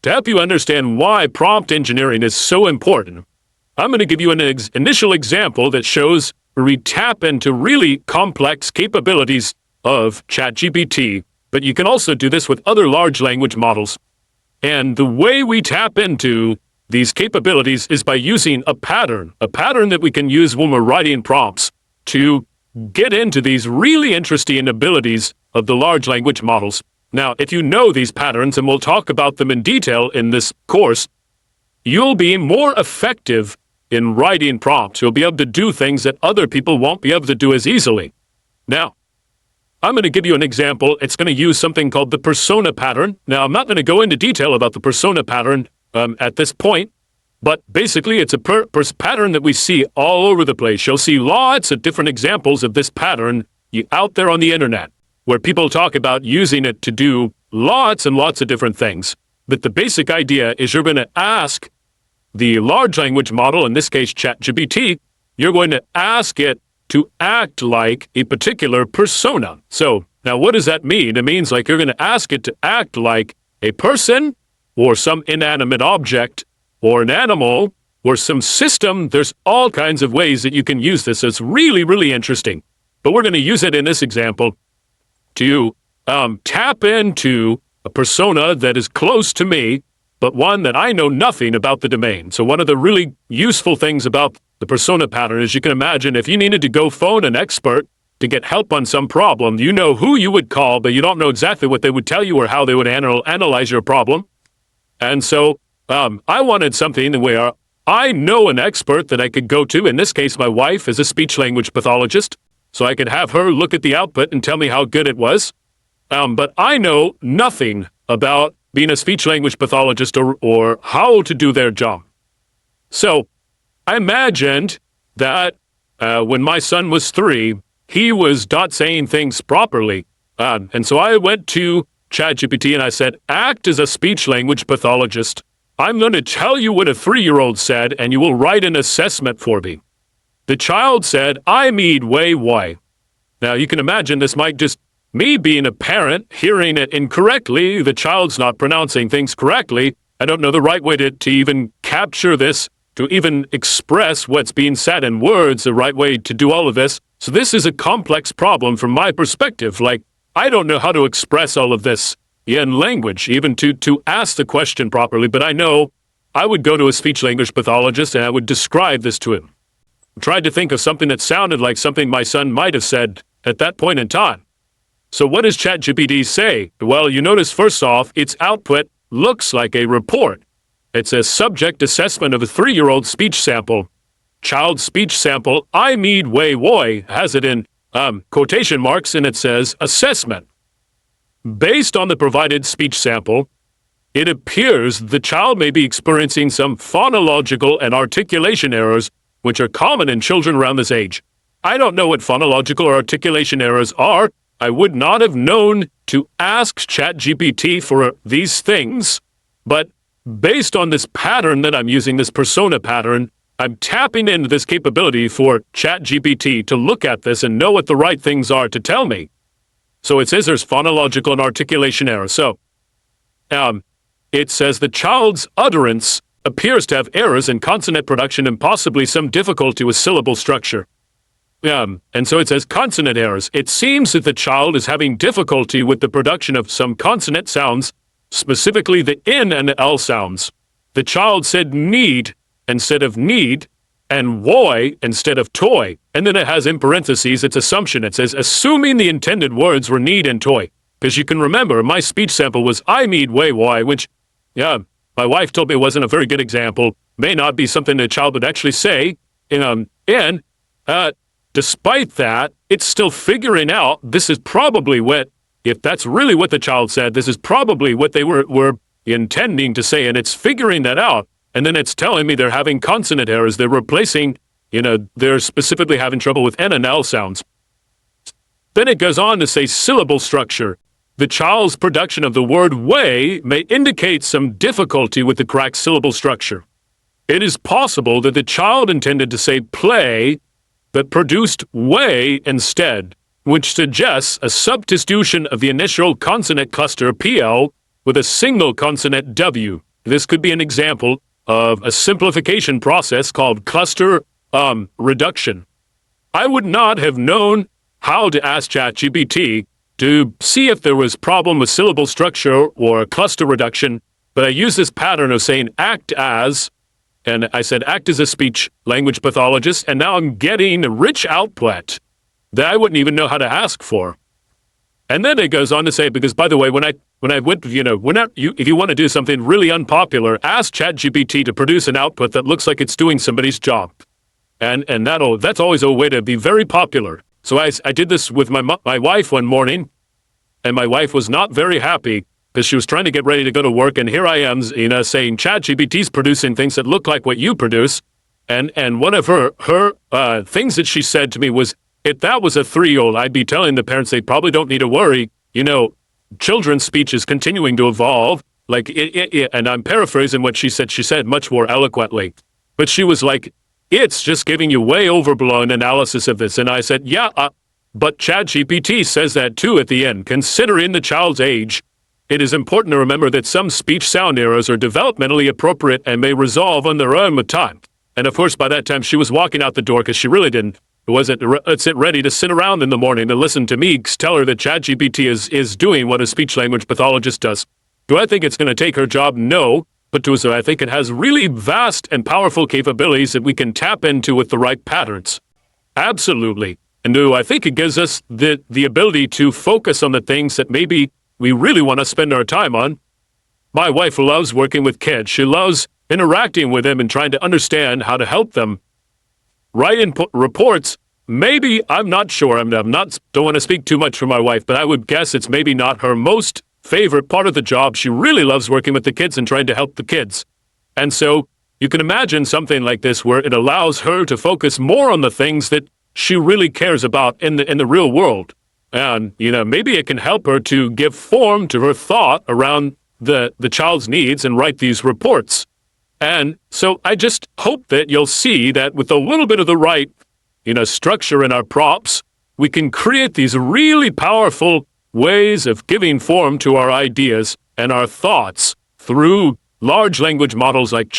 to help you understand why prompt engineering is so important, I'm going to give you an initial example that shows where we tap into really complex capabilities of ChatGPT, but you can also do this with other large language models. And the way we tap into these capabilities is by using a pattern that we can use when we're writing prompts to get into these really interesting abilities of the large language models. Now, if you know these patterns, and we'll talk about them in detail in this course, you'll be more effective in writing prompts. You'll be able to do things that other people won't be able to do as easily. Now, I'm going to give you an example. It's going to use something called the persona pattern. Now, I'm not going to go into detail about the persona pattern at this point, but basically it's a pattern that we see all over the place. You'll see lots of different examples of this pattern out there on the internet, where people talk about using it to do lots and lots of different things. But the basic idea is you're going to ask the large language model, in this case ChatGPT, you're going to ask it to act like a particular persona. So now what does that mean? It means like you're going to ask it to act like a person or some inanimate object or an animal or some system. There's all kinds of ways that you can use this. It's really, really interesting. But we're going to use it in this example to tap into a persona that is close to me, but one that I know nothing about the domain. So one of the really useful things about the persona pattern is you can imagine if you needed to go phone an expert to get help on some problem, you know who you would call, but you don't know exactly what they would tell you or how they would analyze your problem. And so I wanted something where I know an expert that I could go to. In this case, my wife is a speech-language pathologist, so I could have her look at the output and tell me how good it was. But I know nothing about being a speech-language pathologist or how to do their job. So I imagined that when my son was 3, he was not saying things properly. And so I went to ChatGPT and I said, act as a speech-language pathologist. I'm going to tell you what a 3-year-old said, and you will write an assessment for me. The child said, I need way why. Now, you can imagine this might just me being a parent, hearing it incorrectly. The child's not pronouncing things correctly. I don't know the right way to even capture this, to even express what's being said in words, the right way to do all of this. So this is a complex problem from my perspective. Like, I don't know how to express all of this in language, even to ask the question properly. But I know I would go to a speech-language pathologist and I would describe this to him. I tried to think of something that sounded like something my son might have said at that point in time. So what does ChatGPT say? Well, you notice first off, its output looks like a report. It's a subject assessment of a 3-year-old speech sample. Child speech sample, I need way woy, has it in quotation marks, and it says assessment. Based on the provided speech sample, it appears the child may be experiencing some phonological and articulation errors, which are common in children around this age. I don't know what phonological or articulation errors are. I would not have known to ask ChatGPT for these things, but based on this pattern that I'm using, this persona pattern, I'm tapping into this capability for ChatGPT to look at this and know what the right things are to tell me. So it says there's phonological and articulation errors. So it says the child's utterance appears to have errors in consonant production and possibly some difficulty with syllable structure. And so it says consonant errors. It seems that the child is having difficulty with the production of some consonant sounds, specifically the N and L sounds. The child said need instead of need, and woy instead of toy. And then it has in parentheses its assumption. It says, assuming the intended words were need and toy. Because you can remember, my speech sample was I need way woy, which, my wife told me it wasn't a very good example. May not be something the child would actually say. And despite that, it's still figuring out this is probably what, if that's really what the child said, this is probably what they were intending to say, and it's figuring that out. And then it's telling me they're having consonant errors. They're replacing, they're specifically having trouble with N and L sounds. Then it goes on to say syllable structure. The child's production of the word way may indicate some difficulty with the correct syllable structure. It is possible that the child intended to say play, but produced way instead, which suggests a substitution of the initial consonant cluster PL with a single consonant W. this could be an example of a simplification process called cluster reduction. I would not have known how to ask ChatGPT to see if there was a problem with syllable structure or cluster reduction, but I used this pattern of saying act as, and I said act as a speech language pathologist, and now I'm getting a rich output that I wouldn't even know how to ask for. And then it goes on to say, because by the way, when I went, if you want to do something really unpopular, ask ChatGPT to produce an output that looks like it's doing somebody's job. And that's always a way to be very popular. So I did this with my wife one morning, and my wife was not very happy because she was trying to get ready to go to work, and here I am, saying ChatGPT's producing things that look like what you produce. And one of her things that she said to me was, if that was a 3-year-old, I'd be telling the parents they probably don't need to worry. Children's speech is continuing to evolve. And I'm paraphrasing what she said. She said much more eloquently. But she was like, it's just giving you way overblown analysis of this. And I said, but ChatGPT says that too at the end. Considering the child's age, it is important to remember that some speech sound errors are developmentally appropriate and may resolve on their own with time. And of course, by that time, she was walking out the door because she really wasn't ready to sit around in the morning and listen to me tell her that ChatGPT is doing what a speech language pathologist does. Do I think it's going to take her job? No. But I think it has really vast and powerful capabilities that we can tap into with the right patterns. Absolutely. And do I think it gives us the ability to focus on the things that maybe we really want to spend our time on. My wife loves working with kids. She loves interacting with them and trying to understand how to help them. Write input reports, maybe, I'm not sure. Don't want to speak too much for my wife, but I would guess it's maybe not her most favorite part of the job. She really loves working with the kids and trying to help the kids. And so you can imagine something like this where it allows her to focus more on the things that she really cares about in the real world. And, maybe it can help her to give form to her thought around the child's needs and write these reports. And so I just hope that you'll see that with a little bit of the right, structure in our prompts, we can create these really powerful ways of giving form to our ideas and our thoughts through large language models like